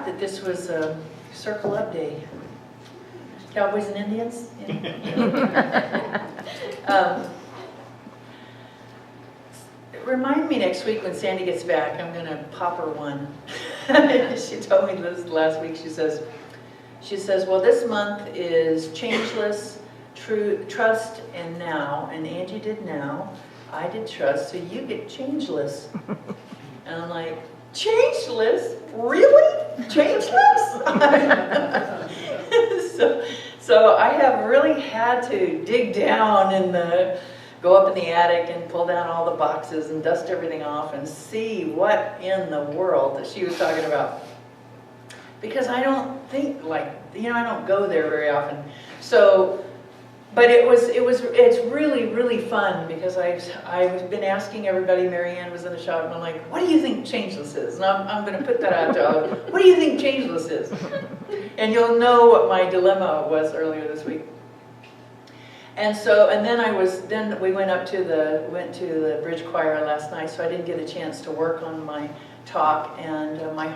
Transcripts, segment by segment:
forgot that this was a Circle Up Day. Cowboys and Indians? Remind me next week when Sandy gets back, I'm going to pop her one. She told me this last week. She says, well, this month is changeless, trust, and now. And Angie did now. I did trust, so you get changeless. And I'm like, changeless? Really? Changeless? So I have really had to dig down and go up in the attic and pull down all the boxes and dust everything off and see what in the world that she was talking about. Because I don't think I don't go there very often. So, but it's really, really fun because I've been asking everybody. Marianne was in the shop and I'm like, what do you think changeless is? And I'm going to put that out to all. What do you think changeless is? And you'll know what my dilemma was earlier this week. And so, and then we went to the bridge choir last night, so I didn't get a chance to work on my talk, and my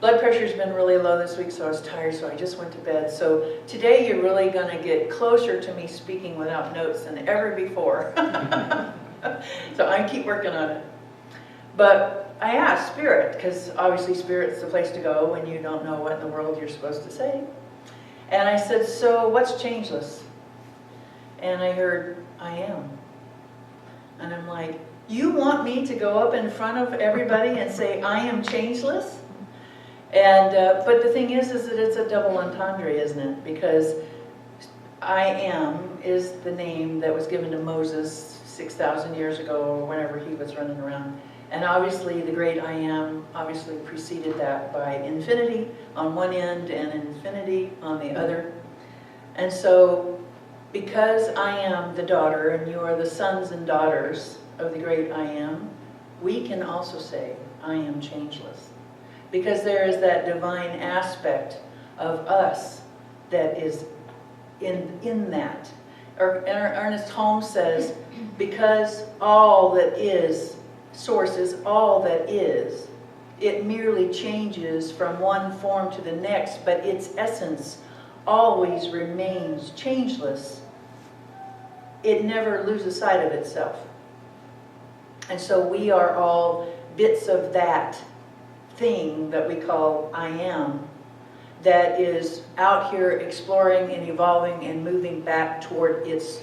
blood pressure's been really low this week, so I was tired, so I just went to bed. So today you're really going to get closer to me speaking without notes than ever before. So I keep working on it. But I asked Spirit, because obviously Spirit's the place to go when you don't know what in the world you're supposed to say. And I said, so what's changeless? And I heard, I am. And I'm like, you want me to go up in front of everybody and say, I am changeless? And, but the thing is that it's a double entendre, isn't it? Because I am is the name that was given to Moses 6,000 years ago, or whenever he was running around. And obviously the great I am obviously preceded that by infinity on one end and infinity on the other. And so, because I am the daughter and you are the sons and daughters of the great I am, we can also say, I am changeless. Because there is that divine aspect of us that is in that. Ernest Holmes says, because all that is, source is all that is, it merely changes from one form to the next, but its essence always remains changeless. It never loses sight of itself. And so we are all bits of that thing that we call I am, that is out here exploring and evolving and moving back toward its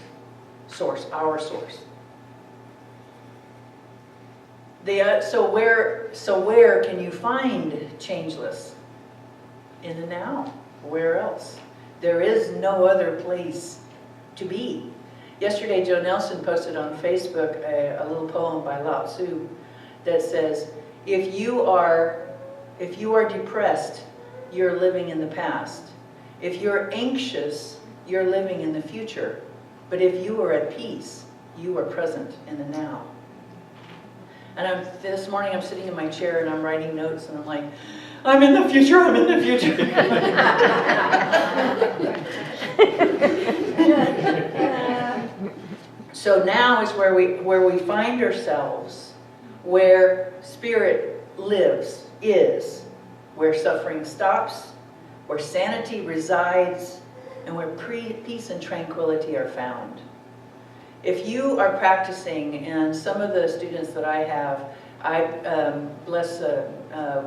source, our source. So where can you find changeless? In the now. Where else? There is no other place to be. Yesterday, Joe Nelson posted on Facebook a little poem by Lao Tzu that says, if you are depressed, you're living in the past. If you're anxious, you're living in the future. But if you are at peace, you are present in the now. And this morning I'm sitting in my chair and I'm writing notes and I'm like, I'm in the future, I'm in the future. So now is where we find ourselves, where Spirit lives, is, where suffering stops, where sanity resides, and where peace and tranquility are found. If you are practicing, and some of the students that I have, bless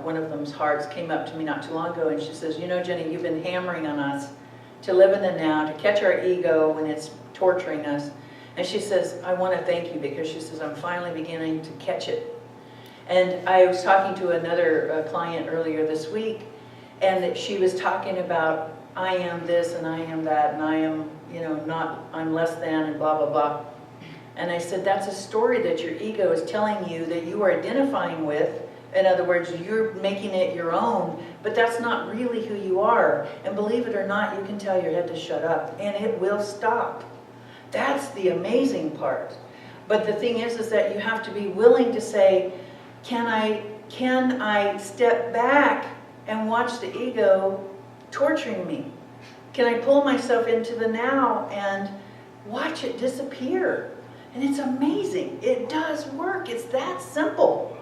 one of them's hearts, came up to me not too long ago and she says, you know, Jenny, you've been hammering on us to live in the now, to catch our ego when it's torturing us. And she says, I want to thank you, because she says, I'm finally beginning to catch it. And I was talking to another client earlier this week, and she was talking about, I am this and I am that, and I am, I'm less than, and blah, blah, blah. And I said, that's a story that your ego is telling you that you are identifying with. In other words, you're making it your own, but that's not really who you are. And believe it or not, you can tell your head to shut up, and it will stop. That's the amazing part. But the thing is that you have to be willing to say, can I step back and watch the ego torturing me? Can I pull myself into the now and watch it disappear? And it's amazing. It does work. It's that simple.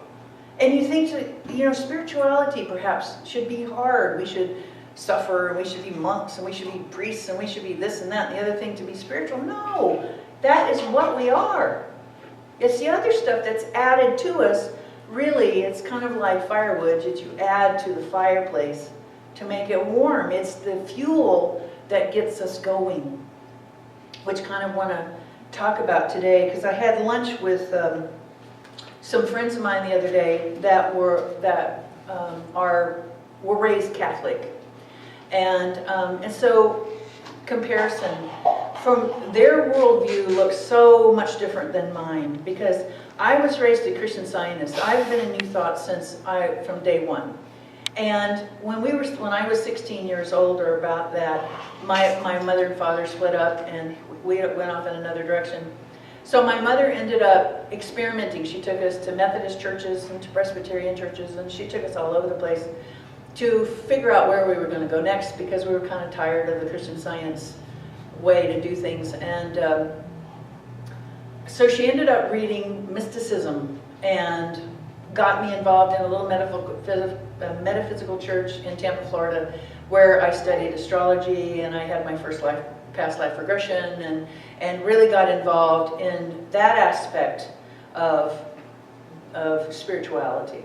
And you think that, spirituality perhaps should be hard. We should suffer, and we should be monks, and we should be priests, and we should be this and that and the other thing to be spiritual. No, that is what we are. It's the other stuff that's added to us. Really, it's kind of like firewood that you add to the fireplace to make it warm. It's the fuel that gets us going, which kind of want to talk about today, because I had lunch with some friends of mine the other day that were raised Catholic, and so comparison from their worldview looks so much different than mine, because I was raised a Christian Zionist. I've been in New Thought from day one. And when I was 16 years old or about that, my mother and father split up and we went off in another direction. So my mother ended up experimenting. She took us to Methodist churches and to Presbyterian churches, and she took us all over the place to figure out where we were going to go next, because we were kind of tired of the Christian Science way to do things. And so she ended up reading mysticism and got me involved in a little metaphysical church in Tampa, Florida, where I studied astrology, and I had my first past life regression, and really got involved in that aspect of spirituality.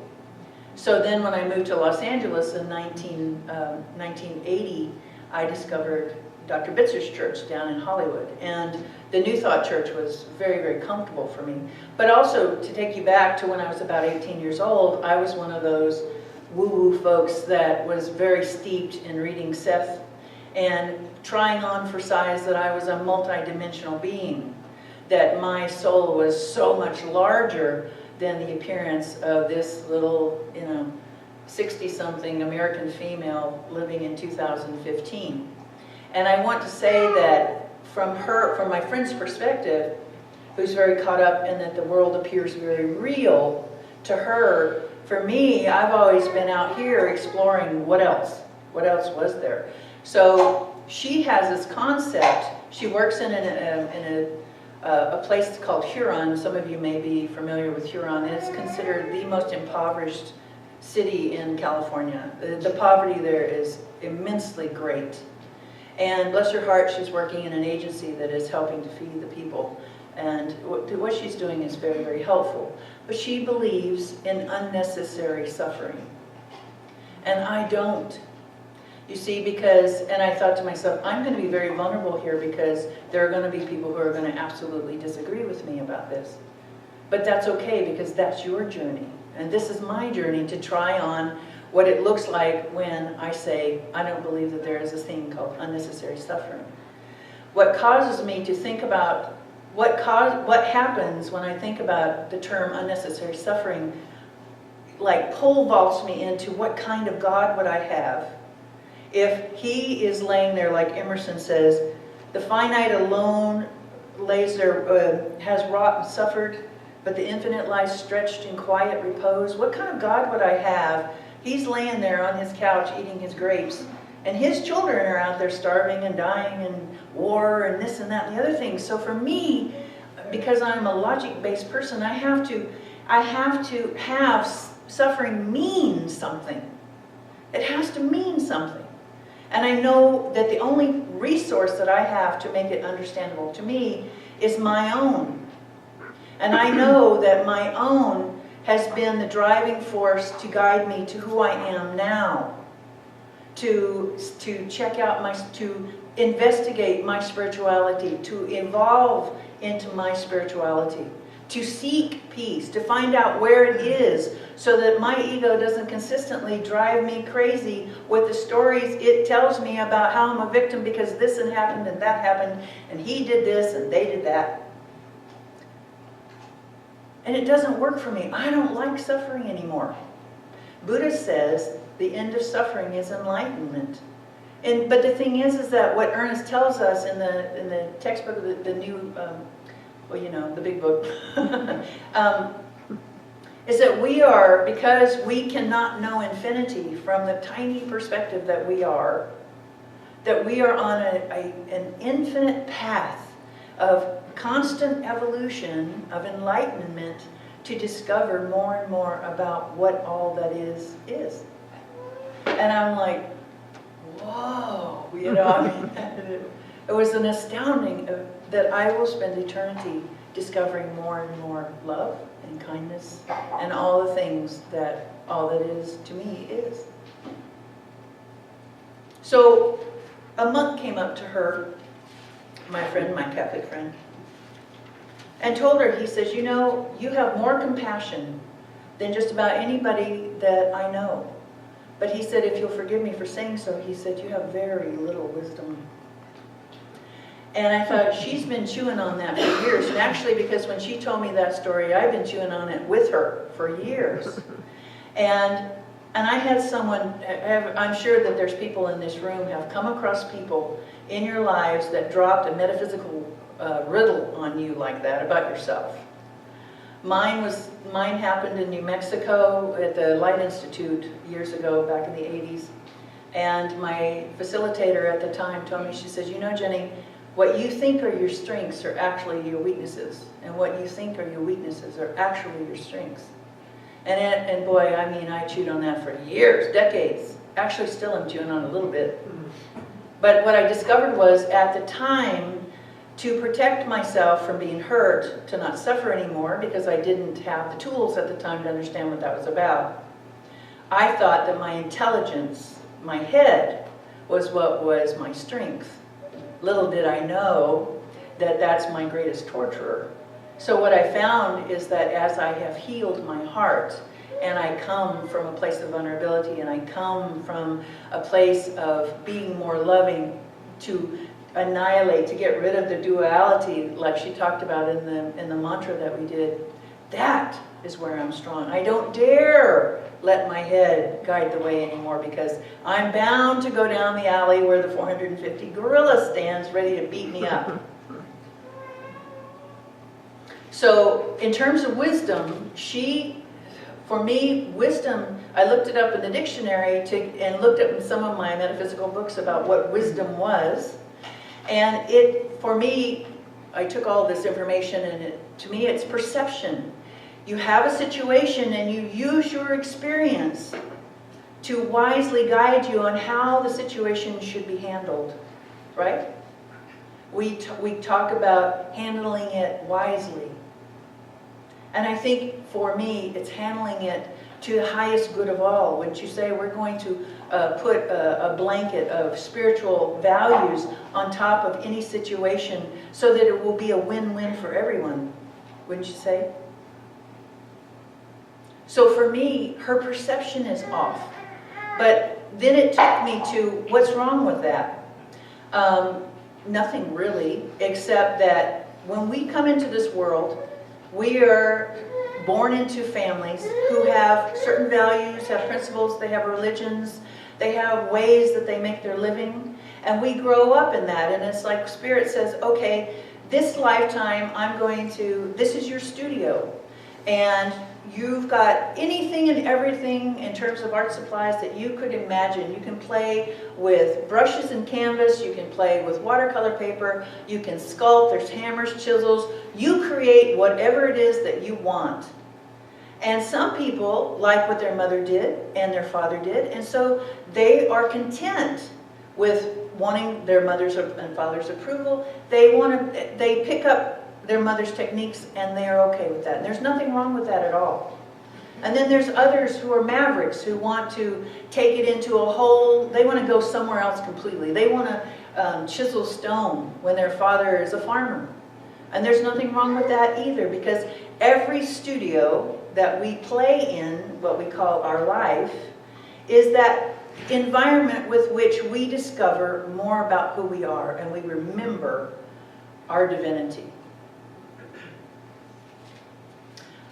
So then when I moved to Los Angeles in 1980, I discovered Dr. Bitzer's church down in Hollywood. And the New Thought church was very, very comfortable for me. But also, to take you back to when I was about 18 years old, I was one of those woo-woo folks that was very steeped in reading Sept and trying on for size that I was a multi-dimensional being, that my soul was so much larger than the appearance of this little, 60-something American female living in 2015. And I want to say that from my friend's perspective, who's very caught up in that the world appears very real to her, for me, I've always been out here exploring what else was there. So she has this concept. She works in a place called Huron. Some of you may be familiar with Huron. It's considered the most impoverished city in California. The poverty there is immensely great. And bless her heart, she's working in an agency that is helping to feed the people. And what she's doing is very, very helpful. But she believes in unnecessary suffering. And I don't. You see, and I thought to myself, I'm going to be very vulnerable here, because there are going to be people who are going to absolutely disagree with me about this. But that's okay, because that's your journey. And this is my journey to try on what it looks like when I say, I don't believe that there is a thing called unnecessary suffering. What causes me to think about what happens when I think about the term unnecessary suffering, like pole vaults me into what kind of God would I have if he is laying there, like Emerson says, the finite alone lays there, has wrought and suffered, but the infinite lies stretched in quiet repose. What kind of God would I have? He's laying there on his couch eating his grapes, and his children are out there starving and dying and war and this and that and the other thing. So for me, because I'm a logic-based person, I have to have suffering mean something. It has to mean something. And I know that the only resource that I have to make it understandable to me is my own. And I know that my own has been the driving force to guide me to who I am now, to check out to investigate my spirituality, to evolve into my spirituality, to seek peace, to find out where it is, so that my ego doesn't consistently drive me crazy with the stories it tells me about how I'm a victim because this and happened and that happened, and he did this and they did that. And it doesn't work for me. I don't like suffering anymore. Buddha says the end of suffering is enlightenment. But the thing is that what Ernest tells us in the textbook of the new, the big book, is that we are, because we cannot know infinity from the tiny perspective that we are on an infinite path of constant evolution, of enlightenment, to discover more and more about what all that is. And I'm like, whoa, you know, I mean, it was an astounding that I will spend eternity discovering more and more love and kindness and all the things that all that is to me is. So a monk came up to her, my friend, my Catholic friend, and told her, he says, you know, you have more compassion than just about anybody that I know. But he said, if you'll forgive me for saying so, he said, you have very little wisdom. And I thought, she's been chewing on that for years. And actually, because when she told me that story, I've been chewing on it with her for years. And I had someone, I'm sure that there's people in this room have come across people in your lives that dropped a metaphysical riddle on you like that about yourself. Mine happened in New Mexico at the Light Institute years ago, back in the 80s. And my facilitator at the time told me, she says, you know, Jenny, what you think are your strengths are actually your weaknesses. And what you think are your weaknesses are actually your strengths. And boy, I mean, I chewed on that for years, decades. Actually, still I'm chewing on it a little bit. But what I discovered was, at the time, to protect myself from being hurt, to not suffer anymore, because I didn't have the tools at the time to understand what that was about, I thought that my intelligence, my head, was what was my strength. Little did I know that that's my greatest torturer. So what I found is that as I have healed my heart, and I come from a place of vulnerability, and I come from a place of being more loving, to annihilate, to get rid of the duality, like she talked about in the mantra that we did, that is where I'm strong. I don't dare let my head guide the way anymore, because I'm bound to go down the alley where the 450 gorilla stands ready to beat me up. So in terms of wisdom, for me, wisdom, I looked it up in the dictionary and looked up in some of my metaphysical books about what wisdom was. And for me, I took all this information, and to me it's perception. You have a situation and you use your experience to wisely guide you on how the situation should be handled, right? We talk about handling it wisely. And I think for me, it's handling it to the highest good of all. When you say we're going to put a blanket of spiritual values on top of any situation so that it will be a win-win for everyone, wouldn't you say? So for me, her perception is off. But then it took me to, what's wrong with that? Nothing really, except that when we come into this world, we are born into families who have certain values, have principles, they have religions, they have ways that they make their living, and we grow up in that. And it's like Spirit says, okay, this lifetime this is your studio, and you've got anything and everything in terms of art supplies that you could imagine. You can play with brushes and canvas, you can play with watercolor paper, you can sculpt, there's hammers, chisels, you create whatever it is that you want. And some people like what their mother did and their father did, and so they are content with wanting their mother's and father's approval. They pick up their mother's techniques and they are okay with that. And there's nothing wrong with that at all. And then there's others who are mavericks who want to take it into they want to go somewhere else completely. They want to chisel stone when their father is a farmer. And there's nothing wrong with that either, because every studio that we play in, what we call our life, is that environment with which we discover more about who we are and we remember our divinity.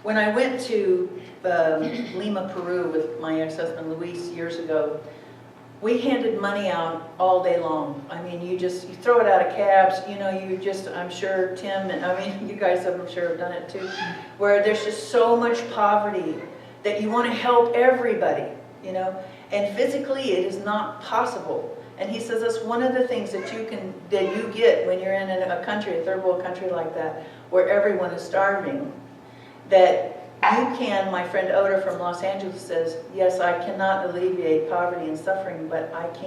When I went to Lima, Peru with my ex-husband Luis years ago, we handed money out all day long. I mean, you throw it out of cabs, I'm sure Tim, and you guys I'm sure have done it too, where there's just so much poverty that you want to help everybody, and physically it is not possible. And he says that's one of the things that you get when you're in a country, a third world country like that, where everyone is starving, that You can, my friend Oda from Los Angeles says, yes, I cannot alleviate poverty and suffering, but I can